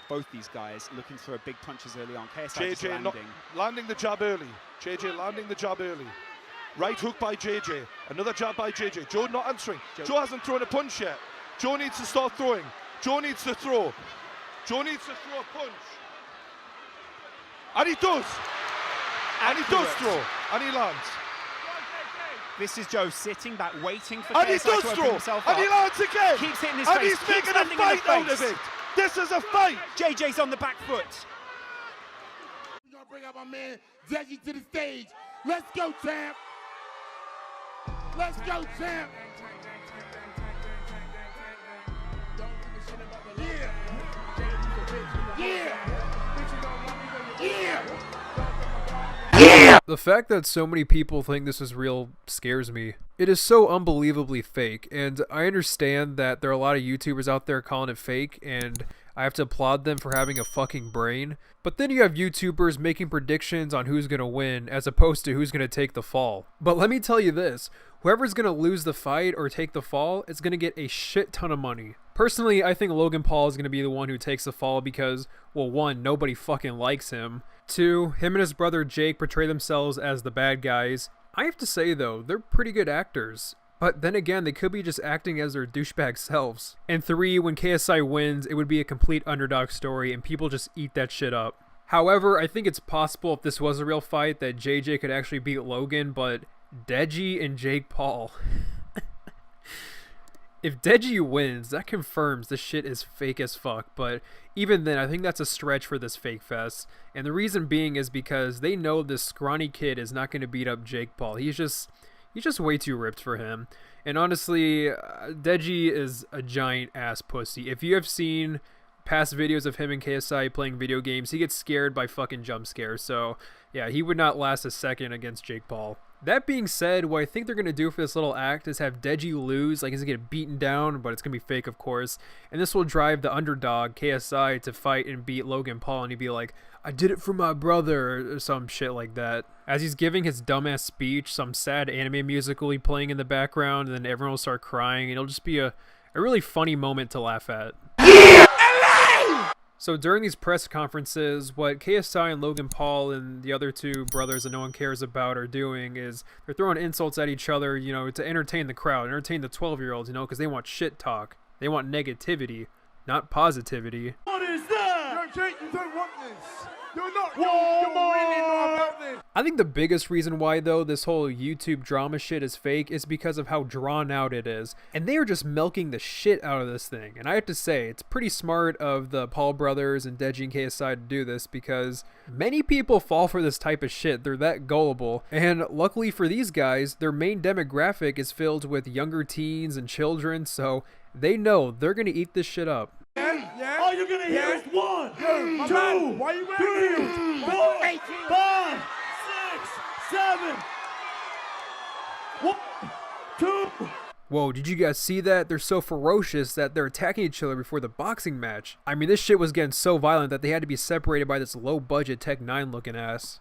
both these guys looking for big punches early on. KSI just landing. Landing the jab early. JJ landing the jab early. Right hook by JJ. Another jab by JJ. Joe not answering. Joe hasn't thrown a punch yet. Joe needs to start throwing. Joe needs to throw. Joe needs to throw a punch. And he does. And he does throw. And he lands. This is Joe sitting back, waiting for and KSI he does to open throw. himself And up. he lands again. Keeps hitting his and face. he's making a fight out of it. This is a fight. JJ's on the back foot. We're going to bring out my man, Deji, to the stage. Let's go, champ. Let's go, champ. Yeah. Yeah. Yeah. Yeah! The fact that so many people think this is real scares me. It is so unbelievably fake, and I understand that there are a lot of YouTubers out there calling it fake, and I have to applaud them for having a fucking brain. But then you have YouTubers making predictions on who's gonna win as opposed to who's gonna take the fall. But let me tell you this, whoever's gonna lose the fight or take the fall is gonna get a shit ton of money. Personally, I think Logan Paul is gonna be the one who takes the fall because, well, one, nobody fucking likes him. Two, him and his brother Jake portray themselves as the bad guys. I have to say though, they're pretty good actors. But then again, they could be just acting as their douchebag selves. And three, when KSI wins, it would be a complete underdog story and people just eat that shit up. However, I think it's possible if this was a real fight that JJ could actually beat Logan, but Deji and Jake Paul. If Deji wins, that confirms this shit is fake as fuck, but even then, I think that's a stretch for this fake fest. And the reason being is because they know this scrawny kid is not going to beat up Jake Paul. He's just way too ripped for him. And honestly, Deji is a giant ass pussy. If you have seen past videos of him and KSI playing video games, he gets scared by fucking jump scares. So yeah, he would not last a second against Jake Paul. That being said, what I think they're going to do for this little act is have Deji lose, like he's going to get beaten down, but it's going to be fake, of course. And this will drive the underdog, KSI, to fight and beat Logan Paul, and he'd be like, I did it for my brother, or some shit like that. As he's giving his dumbass speech, some sad anime music will be playing in the background, and then everyone will start crying, and it'll just be a really funny moment to laugh at. So during these press conferences, what KSI and Logan Paul and the other two brothers that no one cares about are doing is they're throwing insults at each other, you know, to entertain the crowd, entertain the 12-year-olds, you know, because they want shit talk. They want negativity, not positivity. What is that? Yo, Jake, you don't want this. You're not. You're really not about this. I think the biggest reason why, though, this whole YouTube drama shit is fake is because of how drawn out it is. And they are just milking the shit out of this thing. And I have to say, it's pretty smart of the Paul brothers and Deji and KSI to do this because many people fall for this type of shit. They're that gullible. And luckily for these guys, their main demographic is filled with younger teens and children, so they know they're gonna eat this shit up. Yeah. All you're gonna hear is 1, 2, 3, 4, 5, 6, 7. 1, 2. Whoa, did you guys see that? They're so ferocious that they're attacking each other before the boxing match. I mean, this shit was getting so violent that they had to be separated by this low-budget Tech 9 looking ass.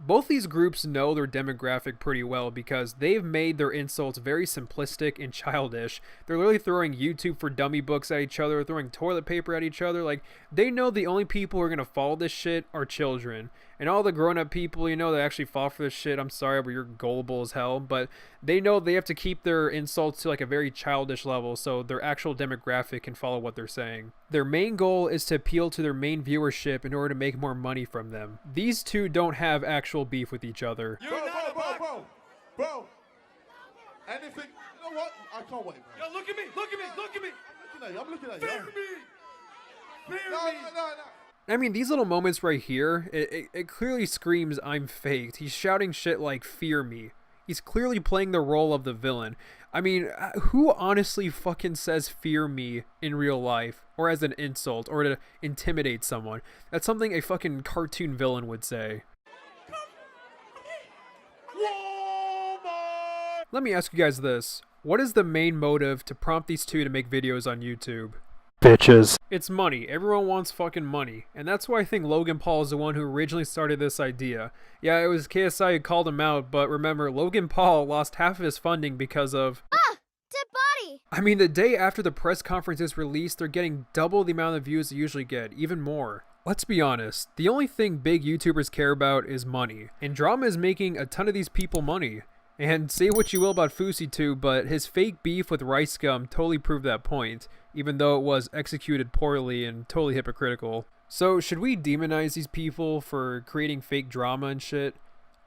Both these groups know their demographic pretty well because they've made their insults very simplistic and childish. They're literally throwing YouTube for dummy books at each other, throwing toilet paper at each other. Like, they know the only people who are going to follow this shit are children. And all the grown-up people, you know, that actually fall for this shit, I'm sorry, but you're gullible as hell. But they know they have to keep their insults to like a very childish level so their actual demographic can follow what they're saying. Their main goal is to appeal to their main viewership in order to make more money from them. These two don't have actual beef with each other. Bro. Anything, you know what? I can't wait, bro. Yo, look at me. I'm looking at you. Fear me. No. I mean, these little moments right here, it clearly screams I'm faked. He's shouting shit like, fear me. He's clearly playing the role of the villain. I mean, who honestly fucking says fear me in real life? Or as an insult, or to intimidate someone? That's something a fucking cartoon villain would say. Let me ask you guys this. What is the main motive to prompt these two to make videos on YouTube? Bitches. It's money. Everyone wants fucking money. And that's why I think Logan Paul is the one who originally started this idea. Yeah, it was KSI who called him out, but remember, Logan Paul lost half of his funding because of... dead body! I mean, the day after the press conference is released, they're getting double the amount of views they usually get, even more. Let's be honest, the only thing big YouTubers care about is money, and drama is making a ton of these people money. And say what you will about Fousey2, but his fake beef with Rice Gum totally proved that point, even though it was executed poorly and totally hypocritical. So should we demonize these people for creating fake drama and shit?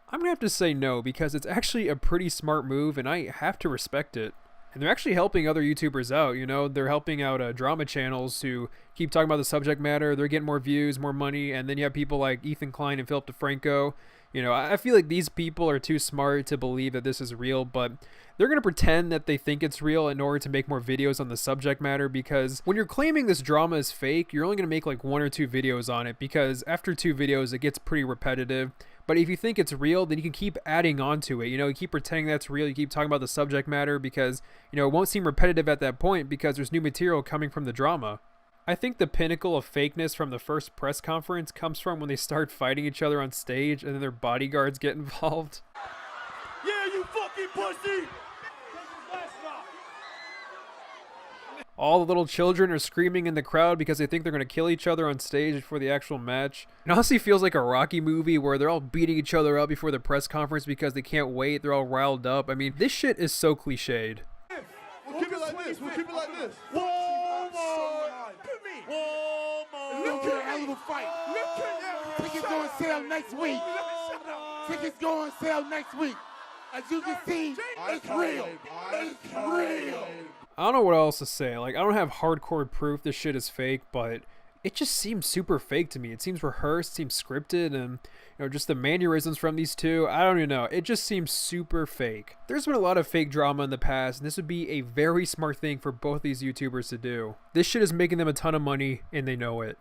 I'm gonna have to say no, because it's actually a pretty smart move and I have to respect it. And they're actually helping other YouTubers out, you know, they're helping out drama channels who keep talking about the subject matter, they're getting more views, more money, and then you have people like Ethan Klein and Philip DeFranco. You know, I feel like these people are too smart to believe that this is real, but they're going to pretend that they think it's real in order to make more videos on the subject matter, because when you're claiming this drama is fake, you're only going to make like 1 or 2 videos on it, because after 2 videos, it gets pretty repetitive. But if you think it's real, then you can keep adding on to it. You know, you keep pretending that's real, you keep talking about the subject matter, because, you know, it won't seem repetitive at that point because there's new material coming from the drama. I think the pinnacle of fakeness from the first press conference comes from when they start fighting each other on stage and then their bodyguards get involved. Yeah, you fucking pussy! All the little children are screaming in the crowd because they think they're going to kill each other on stage before the actual match. It honestly feels like a Rocky movie where they're all beating each other up before the press conference because they can't wait, they're all riled up. I mean, this shit is so cliched. We'll keep it like this, we'll keep it like this. One more! One more! Look at that little fight! Look at that! Tickets go on sale next week! Tickets go on sale next week! As you can see, it's real! It's real! I don't know what else to say. Like, I don't have hardcore proof this shit is fake, but it just seems super fake to me. It seems rehearsed, seems scripted, and, you know, just the mannerisms from these two, I don't even know. It just seems super fake. There's been a lot of fake drama in the past, and this would be a very smart thing for both these YouTubers to do. This shit is making them a ton of money, and they know it.